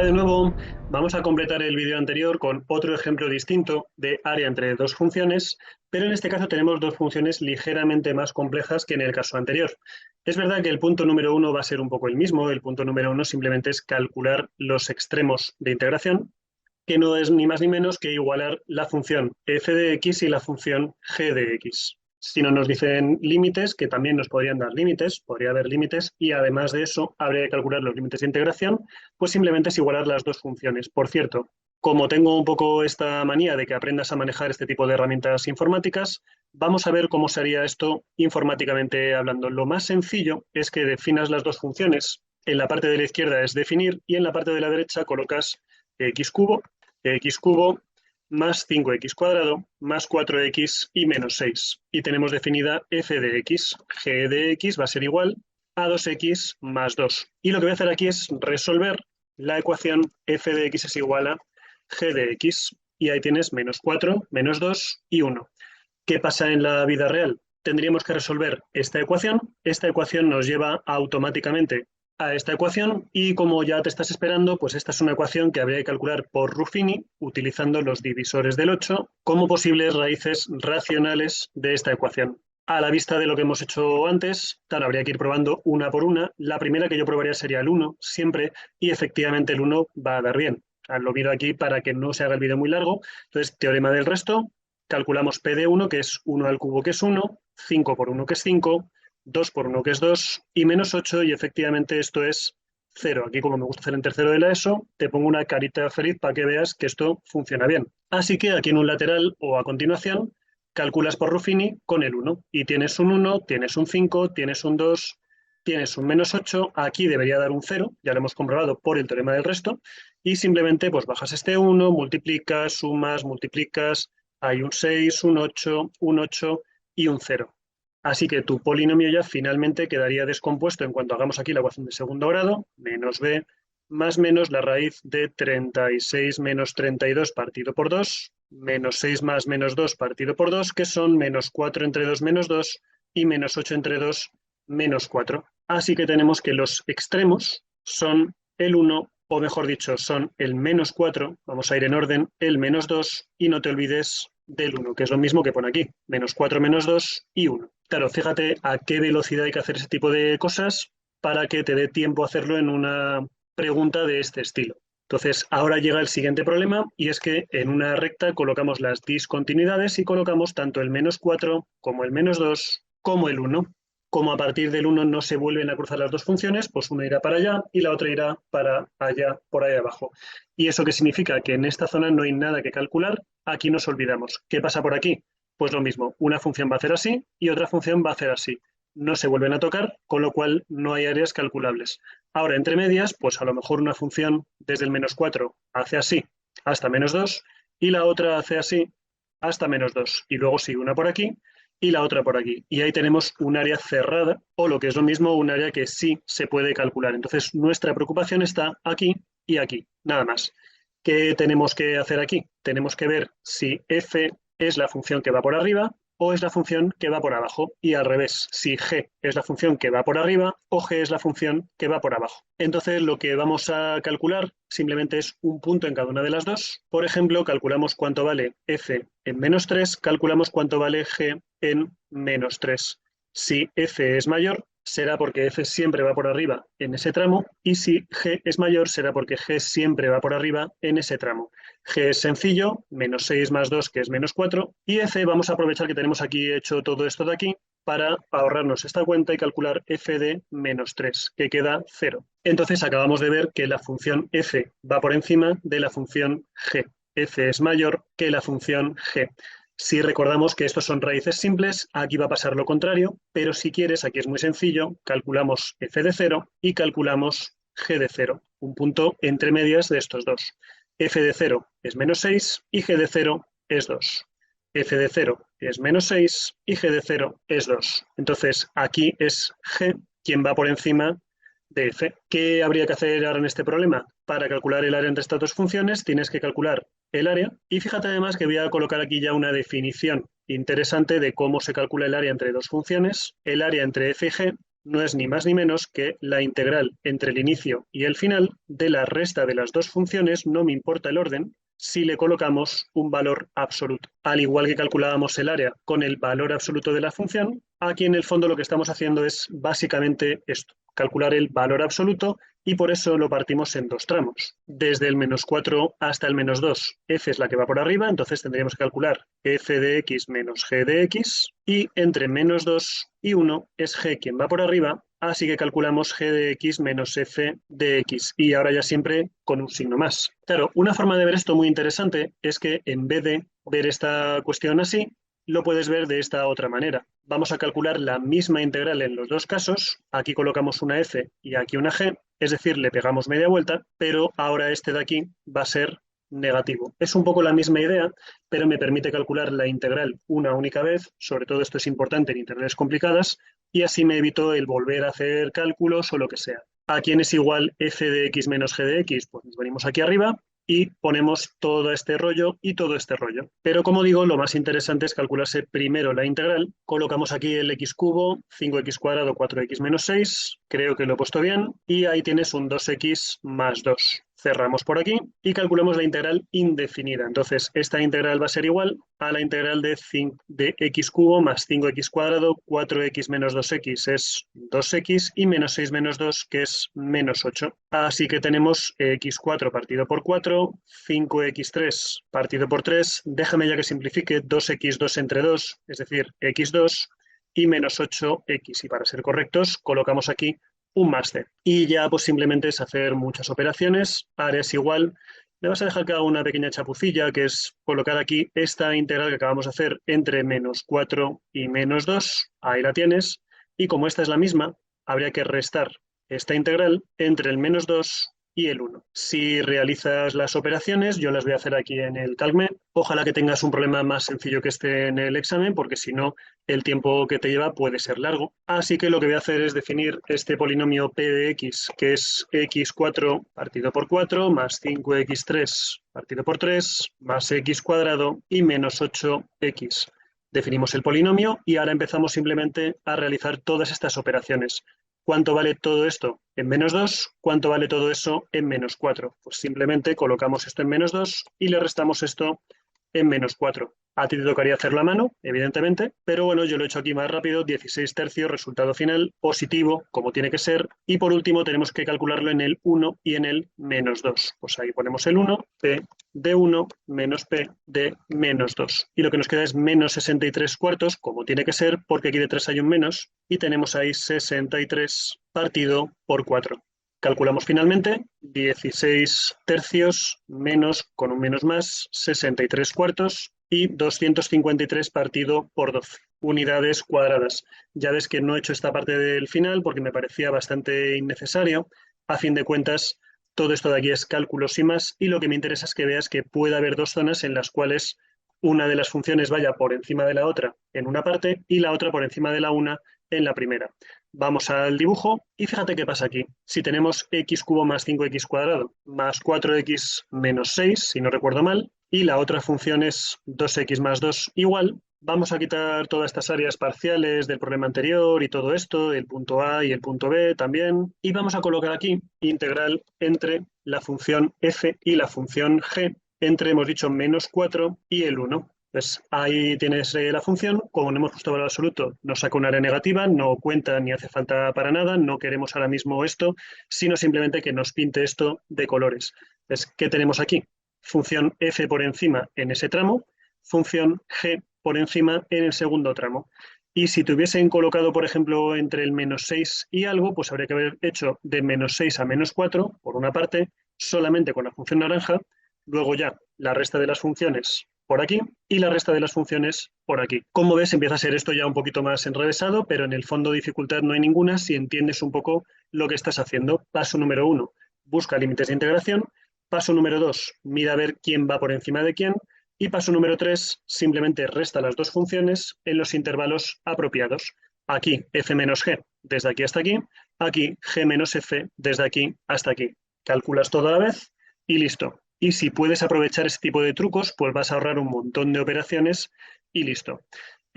de nuevo, vamos a completar el vídeo anterior con otro ejemplo distinto de área entre dos funciones, pero en este caso tenemos dos funciones ligeramente más complejas que en el caso anterior. Es verdad que el punto número uno va a ser un poco el mismo, el punto número uno simplemente es calcular los extremos de integración, que no es ni más ni menos que igualar la función f de x y la función g de x. Si no nos dicen límites, que también nos podrían dar límites, podría haber límites, y además de eso habría que calcular los límites de integración, pues simplemente es igualar las dos funciones. Por cierto, como tengo un poco esta manía de que aprendas a manejar este tipo de herramientas informáticas, vamos a ver cómo se haría esto informáticamente hablando. Lo más sencillo es que definas las dos funciones. En la parte de la izquierda es definir y en la parte de la derecha colocas x cubo más 5x cuadrado más 4x y menos 6. Y tenemos definida f de x. G de x va a ser igual a 2x más 2. Y lo que voy a hacer aquí es resolver la ecuación f de x es igual a g de x. Y ahí tienes menos 4, menos 2 y 1. ¿Qué pasa en la vida real? Tendríamos que resolver esta ecuación. Esta ecuación nos lleva automáticamente a esta ecuación y como ya te estás esperando, pues esta es una ecuación que habría que calcular por Ruffini utilizando los divisores del 8 como posibles raíces racionales de esta ecuación. A la vista de lo que hemos hecho antes, claro, habría que ir probando una por una. La primera que yo probaría sería el 1, siempre, y efectivamente el 1 va a dar bien. Lo miro aquí para que no se haga el vídeo muy largo. Entonces, teorema del resto, calculamos P de 1, que es 1 al cubo, que es 1, 5 por 1, que es 5, 2 por 1, que es 2, y menos 8, y efectivamente esto es 0. Aquí, como me gusta hacer en tercero de la ESO, te pongo una carita feliz para que veas que esto funciona bien. Así que aquí en un lateral o a continuación, calculas por Ruffini con el 1, y tienes un 1, tienes un 5, tienes un 2, tienes un menos 8, aquí debería dar un 0, ya lo hemos comprobado por el teorema del resto, y simplemente pues bajas este 1, multiplicas, sumas, multiplicas, hay un 6, un 8 y un 0. Así que tu polinomio ya finalmente quedaría descompuesto en cuanto hagamos aquí la ecuación de segundo grado, menos b más menos la raíz de 36 menos 32 partido por 2, menos 6 más menos 2 partido por 2, que son menos 4 entre 2 menos 2 y menos 8 entre 2 menos 4. Así que tenemos que los extremos son el 1, o mejor dicho, son el menos 4, vamos a ir en orden, el menos 2, y no te olvides del 1, que es lo mismo que pone aquí, menos 4 menos 2 y 1. Claro, fíjate a qué velocidad hay que hacer ese tipo de cosas para que te dé tiempo a hacerlo en una pregunta de este estilo. Entonces, ahora llega el siguiente problema y es que en una recta colocamos las discontinuidades y colocamos tanto el menos 4 como el menos 2 como el 1. Como a partir del 1 no se vuelven a cruzar las dos funciones, pues una irá para allá y la otra irá para allá, por ahí abajo. ¿Y eso qué significa? Que en esta zona no hay nada que calcular, aquí nos olvidamos. ¿Qué pasa por aquí? Pues lo mismo, una función va a hacer así y otra función va a hacer así. No se vuelven a tocar, con lo cual no hay áreas calculables. Ahora, entre medias, pues a lo mejor una función desde el menos 4 hace así hasta menos 2 y la otra hace así hasta menos 2. Y luego sigue una por aquí y la otra por aquí. Y ahí tenemos un área cerrada, o lo que es lo mismo, un área que sí se puede calcular. Entonces, nuestra preocupación está aquí y aquí, nada más. ¿Qué tenemos que hacer aquí? Tenemos que ver si f es la función que va por arriba o es la función que va por abajo. Y al revés, si g es la función que va por arriba o g es la función que va por abajo. Entonces, lo que vamos a calcular simplemente es un punto en cada una de las dos. Por ejemplo, calculamos cuánto vale f en menos 3, calculamos cuánto vale g en menos 3. Si f es mayor, será porque f siempre va por arriba en ese tramo, y si g es mayor, será porque g siempre va por arriba en ese tramo. G es sencillo, menos 6 más 2, que es menos 4, y f vamos a aprovechar que tenemos aquí hecho todo esto de aquí para ahorrarnos esta cuenta y calcular f de menos 3, que queda 0. Entonces acabamos de ver que la función f va por encima de la función g. F es mayor que la función g. Si recordamos que estos son raíces simples, aquí va a pasar lo contrario, pero si quieres, aquí es muy sencillo, calculamos f de 0 y calculamos g de 0, un punto entre medias de estos dos. F de 0 es menos 6 y g de 0 es 2. F de 0 es menos 6 y g de 0 es 2. Entonces, aquí es g quien va por encima de f. ¿Qué habría que hacer ahora en este problema? Para calcular el área entre estas dos funciones tienes que calcular el área, y fíjate además que voy a colocar aquí ya una definición interesante de cómo se calcula el área entre dos funciones. El área entre f y g no es ni más ni menos que la integral entre el inicio y el final de la resta de las dos funciones, no me importa el orden, si le colocamos un valor absoluto. Al igual que calculábamos el área con el valor absoluto de la función, aquí en el fondo lo que estamos haciendo es básicamente esto, calcular el valor absoluto, y por eso lo partimos en dos tramos. Desde el -4 hasta el -2, f es la que va por arriba, entonces tendríamos que calcular f de x menos g de x, y entre -2 y 1 es g quien va por arriba, así que calculamos g de x menos f de x, y ahora ya siempre con un signo más. Claro, una forma de ver esto muy interesante es que en vez de ver esta cuestión así, lo puedes ver de esta otra manera. Vamos a calcular la misma integral en los dos casos. Aquí colocamos una f y aquí una g, es decir, le pegamos media vuelta, pero ahora este de aquí va a ser negativo. Es un poco la misma idea, pero me permite calcular la integral una única vez, sobre todo esto es importante en integrales complicadas, y así me evito el volver a hacer cálculos o lo que sea. ¿A quién es igual f de x menos g de x? Pues nos venimos aquí arriba y ponemos todo este rollo y todo este rollo. Pero como digo, lo más interesante es calcularse primero la integral. Colocamos aquí el x cubo, 5x cuadrado, 4x menos 6, creo que lo he puesto bien, y ahí tienes un 2x más 2. Cerramos por aquí y calculamos la integral indefinida. Entonces, esta integral va a ser igual a la integral de x cubo más 5x cuadrado, 4x menos 2x es 2x y menos 6 menos 2, que es menos 8. Así que tenemos x4 partido por 4, 5x3 partido por 3, déjame ya que simplifique, 2x2 entre 2, es decir, x2, y menos 8x. Y para ser correctos, colocamos aquí un más c. Y ya pues simplemente es hacer muchas operaciones, área es igual, le vas a dejar que haga una pequeña chapucilla, que es colocar aquí esta integral que acabamos de hacer entre -4 y -2, ahí la tienes, y como esta es la misma, habría que restar esta integral entre el -2 y el 1. Si realizas las operaciones, yo las voy a hacer aquí en el CalcMe, ojalá que tengas un problema más sencillo que este en el examen, porque si no, el tiempo que te lleva puede ser largo. Así que lo que voy a hacer es definir este polinomio p de x, que es x4 partido por 4 más 5x3 partido por 3 más x cuadrado y menos 8x. Definimos el polinomio y ahora empezamos simplemente a realizar todas estas operaciones. ¿Cuánto vale todo esto en -2? ¿Cuánto vale todo eso en -4? Pues simplemente colocamos esto en -2 y le restamos esto en -4. A ti te tocaría hacerlo a mano, evidentemente, pero bueno, yo lo he hecho aquí más rápido, 16 tercios, resultado final, positivo, como tiene que ser, y por último tenemos que calcularlo en el 1 y en el -2. Pues ahí ponemos el 1, p de 1 menos p de -2. Y lo que nos queda es menos 63 cuartos, como tiene que ser, porque aquí detrás hay un menos, y tenemos ahí 63 partido por 4. Calculamos finalmente 16 tercios menos, con un menos más, 63 cuartos y 253 partido por 12 unidades cuadradas. Ya ves que no he hecho esta parte del final porque me parecía bastante innecesario. A fin de cuentas, todo esto de aquí es cálculos y más, y lo que me interesa es que veas que puede haber dos zonas en las cuales una de las funciones vaya por encima de la otra en una parte y la otra por encima de la una en la primera. Vamos al dibujo y fíjate qué pasa aquí. Si tenemos x cubo más 5x cuadrado más 4x menos 6, si no recuerdo mal, y la otra función es 2x más 2 igual, vamos a quitar todas estas áreas parciales del problema anterior y todo esto, el punto A y el punto B también, y vamos a colocar aquí integral entre la función f y la función g, entre, hemos dicho, -4 y el 1. Pues ahí tienes la función, como no hemos puesto valor absoluto, nos saca un área negativa, no cuenta ni hace falta para nada, no queremos ahora mismo esto, sino simplemente que nos pinte esto de colores. Pues, ¿qué tenemos aquí? Función f por encima en ese tramo, función g por encima en el segundo tramo. Y si te hubiesen colocado, por ejemplo, entre el -6 y algo, pues habría que haber hecho de -6 a -4, por una parte, solamente con la función naranja, luego ya la resta de las funciones por aquí y la resta de las funciones por aquí. Como ves, empieza a ser esto ya un poquito más enrevesado, pero en el fondo dificultad no hay ninguna si entiendes un poco lo que estás haciendo. Paso número 1, busca límites de integración. Paso número 2, mira a ver quién va por encima de quién. Y paso número 3, simplemente resta las dos funciones en los intervalos apropiados. Aquí f menos g desde aquí hasta aquí, aquí g menos f desde aquí hasta aquí. Calculas todo a la vez y listo. Y si puedes aprovechar este tipo de trucos, pues vas a ahorrar un montón de operaciones y listo.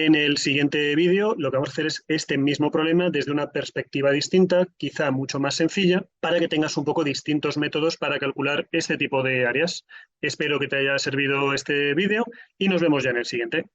En el siguiente vídeo lo que vamos a hacer es este mismo problema desde una perspectiva distinta, quizá mucho más sencilla, para que tengas un poco distintos métodos para calcular este tipo de áreas. Espero que te haya servido este vídeo y nos vemos ya en el siguiente.